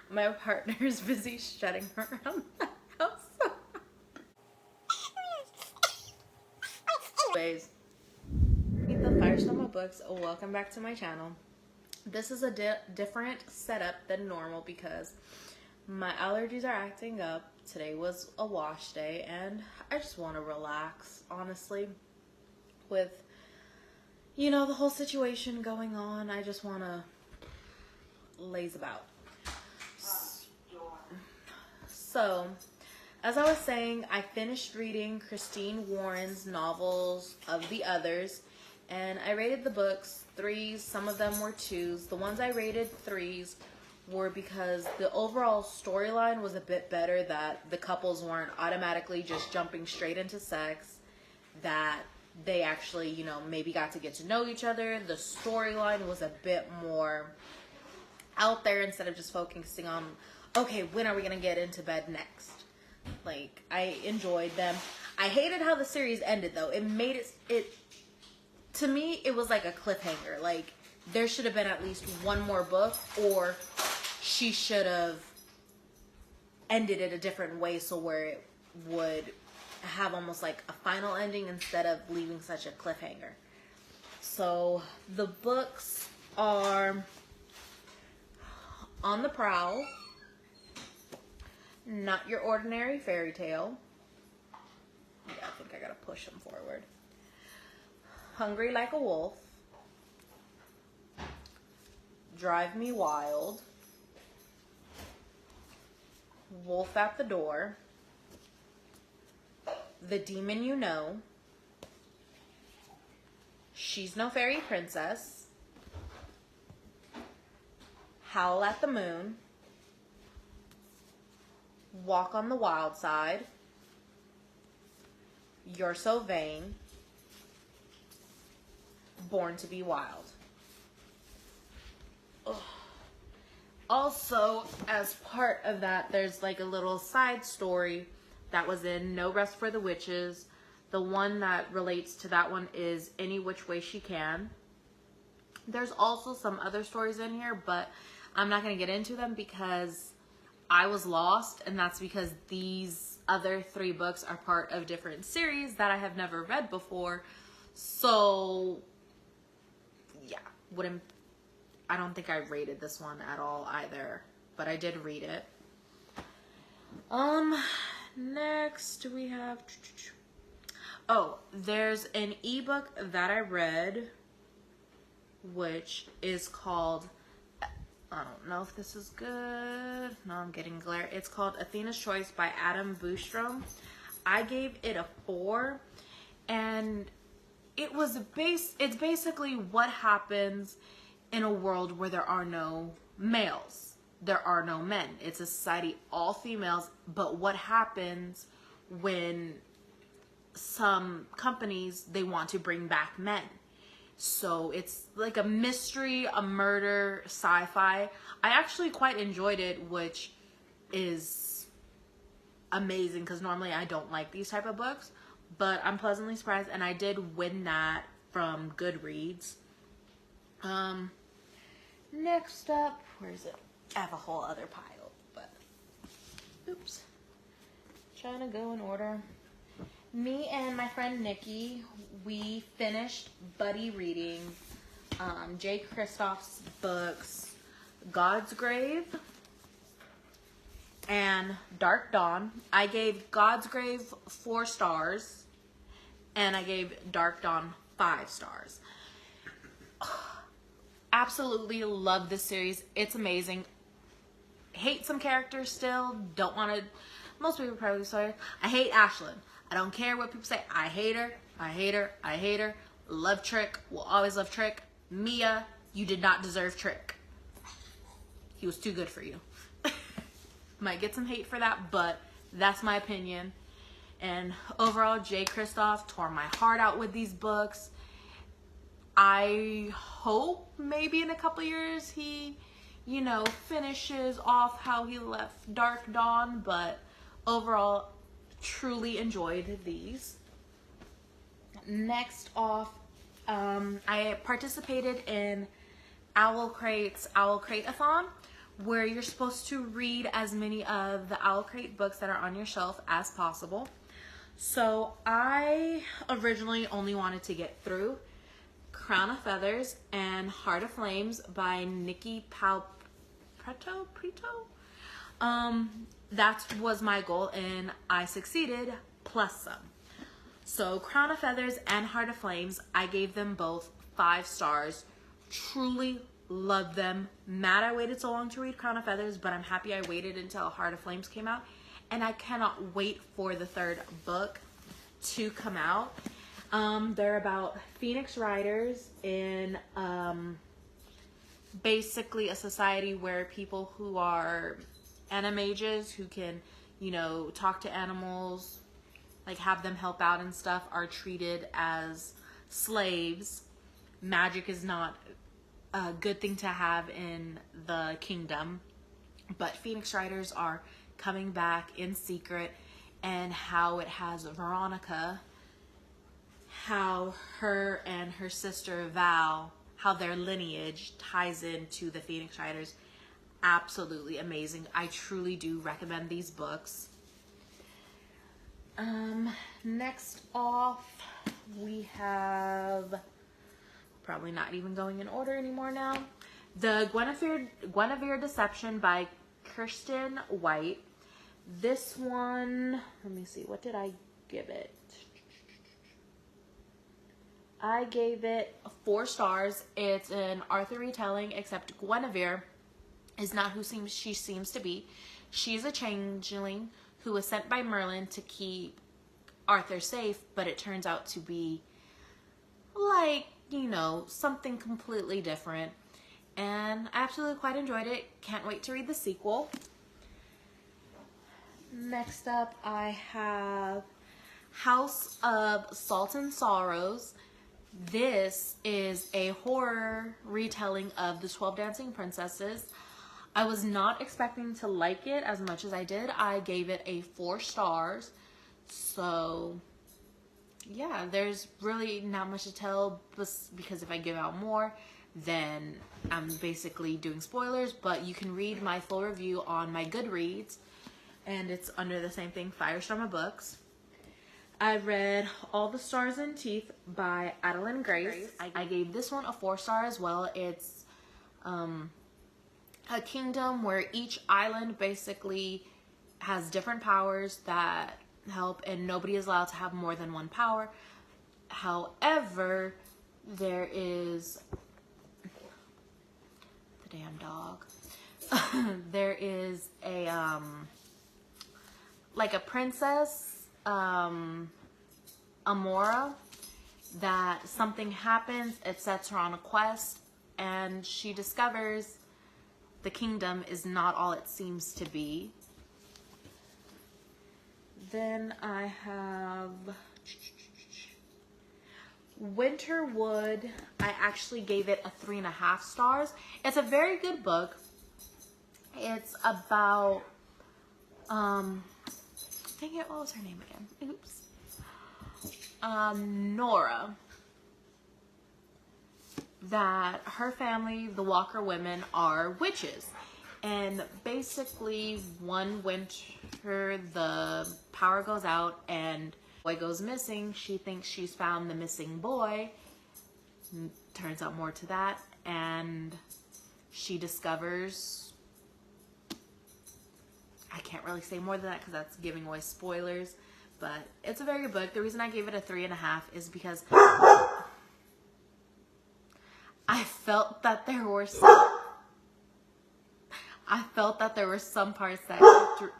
My partner is busy shutting her around the house. Anyways, meet the Firestorm books. Welcome back to my channel. This is a different setup than normal because my allergies are acting up. Today was a wash day and I just want to relax, honestly. With, you know, the whole situation going on, I just want to laze about. So, as I was saying, I finished reading Christine Warren's novels of The Others, and I rated the books 3s, some of them were 2s. The ones I rated 3s were because the overall storyline was a bit better, that the couples weren't automatically just jumping straight into sex, that they actually, you know, maybe got to get to know each other. The storyline was a bit more out there instead of just focusing on, okay, when are we going to get into bed next? Like, I enjoyed them. I hated how the series ended, though. It made it to me, it was like a cliffhanger. Like, there should have been at least one more book, or she should have ended it a different way, so where it would have almost like a final ending instead of leaving such a cliffhanger. So the books are On the Prowl, Not Your Ordinary Fairy Tale. Yeah, I think I gotta push them forward. Hungry Like a Wolf, Drive Me Wild, Wolf at the Door, The Demon You Know, She's No Fairy Princess, Howl at the Moon, Walk on the Wild Side, You're So Vain, Born to Be Wild. Ugh. Also, as part of that, there's like a little side story that was in No Rest for the Witches. The one that relates to that one is Any Which Way She Can. There's also some other stories in here, but I'm not going to get into them because I was lost, and that's because these other 3 books are part of different series that I have never read before. So, yeah, I don't think I rated this one at all either, but I did read it. Next we have, oh, there's an ebook that I read, which is called, I don't know if this is good. No, I'm getting glare. It's called Athena's Choice by Adam Boostrom. I gave it a 4, and it's basically what happens in a world where there are no males. There are no men. It's a society all females, but what happens when some companies, they want to bring back men? So it's like a mystery, a murder, sci-fi. I actually quite enjoyed it, which is amazing because normally I don't like these type of books, but I'm pleasantly surprised, and I did win that from Goodreads. Next up, where is it? I have a whole other pile, but oops. Trying to go in order. Me and my friend Nikki, we finished buddy reading Jay Kristoff's books God's Grave and Dark Dawn. I gave God's Grave 4 stars, and I gave Dark Dawn 5 stars. Absolutely love this series. It's amazing. Hate some characters still. Don't want to. Most people probably say I hate Ashlyn. I don't care what people say. I hate her. I hate her. I hate her. Love Trick. Will always love Trick. Mia, you did not deserve Trick. He was too good for you. Might get some hate for that, but that's my opinion. And overall, Jay Kristoff tore my heart out with these books. I hope maybe in a couple years he, you know, finishes off how he left Dark Dawn, but overall, truly enjoyed these. Next off, I participated in Owl Crate's Owl Crate-a-thon, where you're supposed to read as many of the Owl Crate books that are on your shelf as possible. So I originally only wanted to get through Crown of Feathers and Heart of Flames by Nikki Prieto. That was my goal, and I succeeded, plus some. So Crown of Feathers and Heart of Flames, I gave them both 5 stars. Truly loved them. Mad I waited so long to read Crown of Feathers, but I'm happy I waited until Heart of Flames came out. And I cannot wait for the 3rd book to come out. They're about Phoenix Riders in basically a society where people who are animages, who can, you know, talk to animals, like have them help out and stuff, are treated as slaves. Magic is not a good thing to have in the kingdom, but Phoenix Riders are coming back in secret, and how it has Veronica, how her and her sister Val, how their lineage ties into the Phoenix Riders. Absolutely amazing. I truly do recommend these books. Next off, we have, probably not even going in order anymore now, the Guinevere Deception by Kirsten White. This one, let me see, what did I give it? I gave it 4 stars. It's an Arthur retelling, except Guinevere is not who she seems to be. She's a changeling who was sent by Merlin to keep Arthur safe, but it turns out to be, like, you know, something completely different. And I absolutely quite enjoyed it. Can't wait to read the sequel. Next up, I have House of Salt and Sorrows. This is a horror retelling of the 12 Dancing Princesses. I was not expecting to like it as much as I did. I gave it a 4 stars. So, yeah, there's really not much to tell, because if I give out more, then I'm basically doing spoilers. But you can read my full review on my Goodreads, and it's under the same thing, Firestormer Books. I read All the Stars and Teeth by Adeline Grace. I gave this one a 4 star as well. It's a kingdom where each island basically has different powers that help, and nobody is allowed to have more than one power. However, there is the damn dog. There is a like a princess, Amora, that something happens, it sets her on a quest, and she discovers the kingdom is not all it seems to be. Then I have Winterwood. I actually gave it a 3.5 stars. It's a very good book. It's about, dang it, what was her name again? Oops. Nora. That her family, the Walker women, are witches. And basically, one winter, the power goes out and boy goes missing. She thinks she's found the missing boy. Turns out more to that. And she discovers, I can't really say more than that because that's giving away spoilers. But it's a very good book. The reason I gave it a 3.5 is because I felt that there were some parts that kept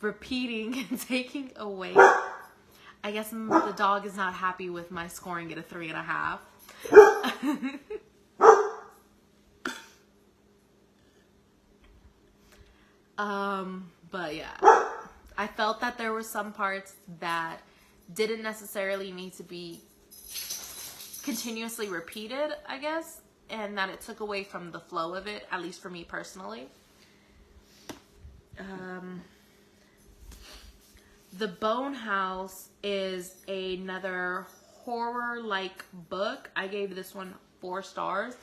repeating and taking away. I guess the dog is not happy with my scoring it a 3.5. But yeah, I felt that there were some parts that didn't necessarily need to be continuously repeated, I guess, and that it took away from the flow of it, at least for me personally. The Bone House is another horror-like book. I gave this one 4 stars.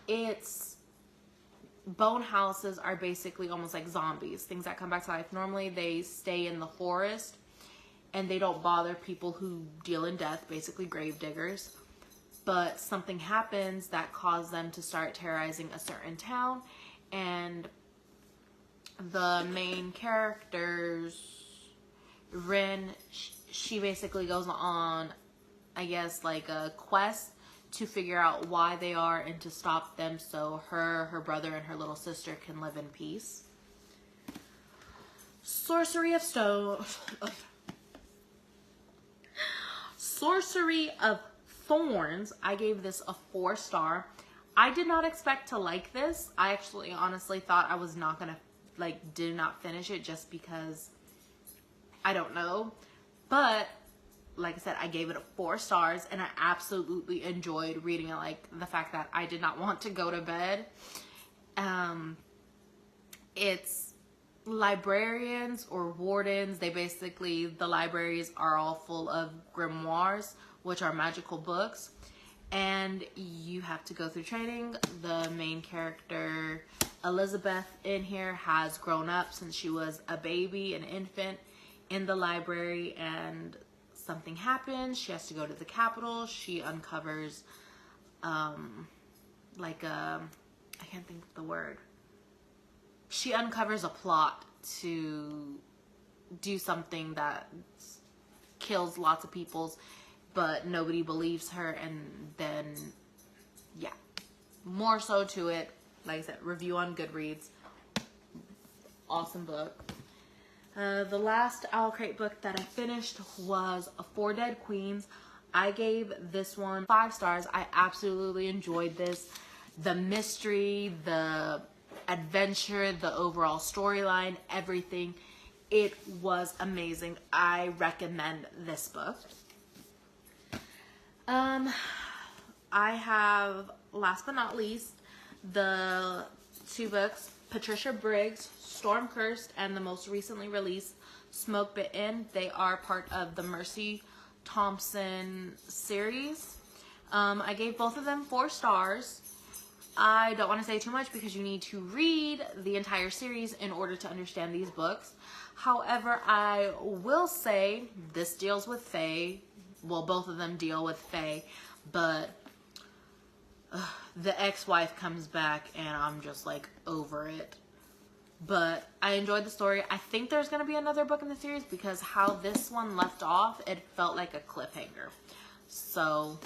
It's bone houses are basically almost like zombies, things that come back to life. Normally they stay in the forest and they don't bother people who deal in death, basically grave diggers. But something happens that caused them to start terrorizing a certain town, and the main character's Rin, she basically goes on, I guess, like a quest to figure out why they are and to stop them so her brother, and her little sister can live in peace. Sorcery of Thorns, I gave this a 4-star. I did not expect to like this. I actually honestly thought I was not gonna, like, did not finish it just because, I don't know. But like I said, I gave it a 4 stars, and I absolutely enjoyed reading it. Like, the fact that I did not want to go to bed. It's librarians or wardens. They basically, the libraries are all full of grimoires, which are magical books, and you have to go through training. The main character, Elizabeth, in here has grown up since she was a baby, an infant, in the library, and something happens. She has to go to the capital. She uncovers like a, I can't think of the word. She uncovers a plot to do something that kills lots of people, but nobody believes her, and then, yeah. More so to it, like I said, review on Goodreads. Awesome book. The last Owl Crate book that I finished was Four Dead Queens. I gave this one 5 stars. I absolutely enjoyed this. The mystery, the adventure, the overall storyline, everything. It was amazing. I recommend this book. I have, last but not least, the 2 books, Patricia Briggs' Storm Cursed, and the most recently released Smoke Bitten. They are part of the Mercy Thompson series. I gave both of them 4 stars. I don't want to say too much because you need to read the entire series in order to understand these books. However, I will say this deals with Fae. Well, both of them deal with Fae, but the ex-wife comes back and I'm just like over it. But I enjoyed the story. I think there's going to be another book in the series because how this one left off, it felt like a cliffhanger. So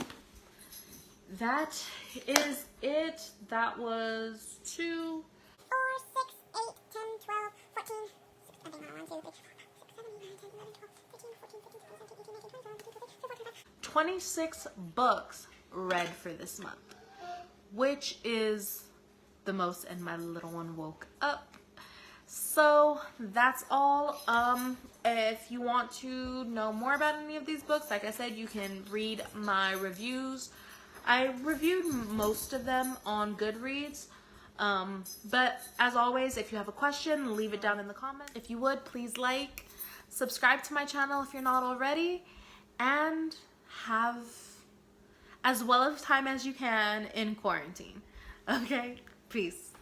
that is it. That was 2, 4, 6, 8, 10, 12, 14, 16, 17, 18, 19, 26 books read for this month, which is the most, and my little one woke up. So that's all. If you want to know more about any of these books, like I said, you can read my reviews. I reviewed most of them on Goodreads. But as always, if you have a question, leave it down in the comments. If you would, please like, subscribe to my channel if you're not already, and have as well of time as you can in quarantine. Okay? Peace.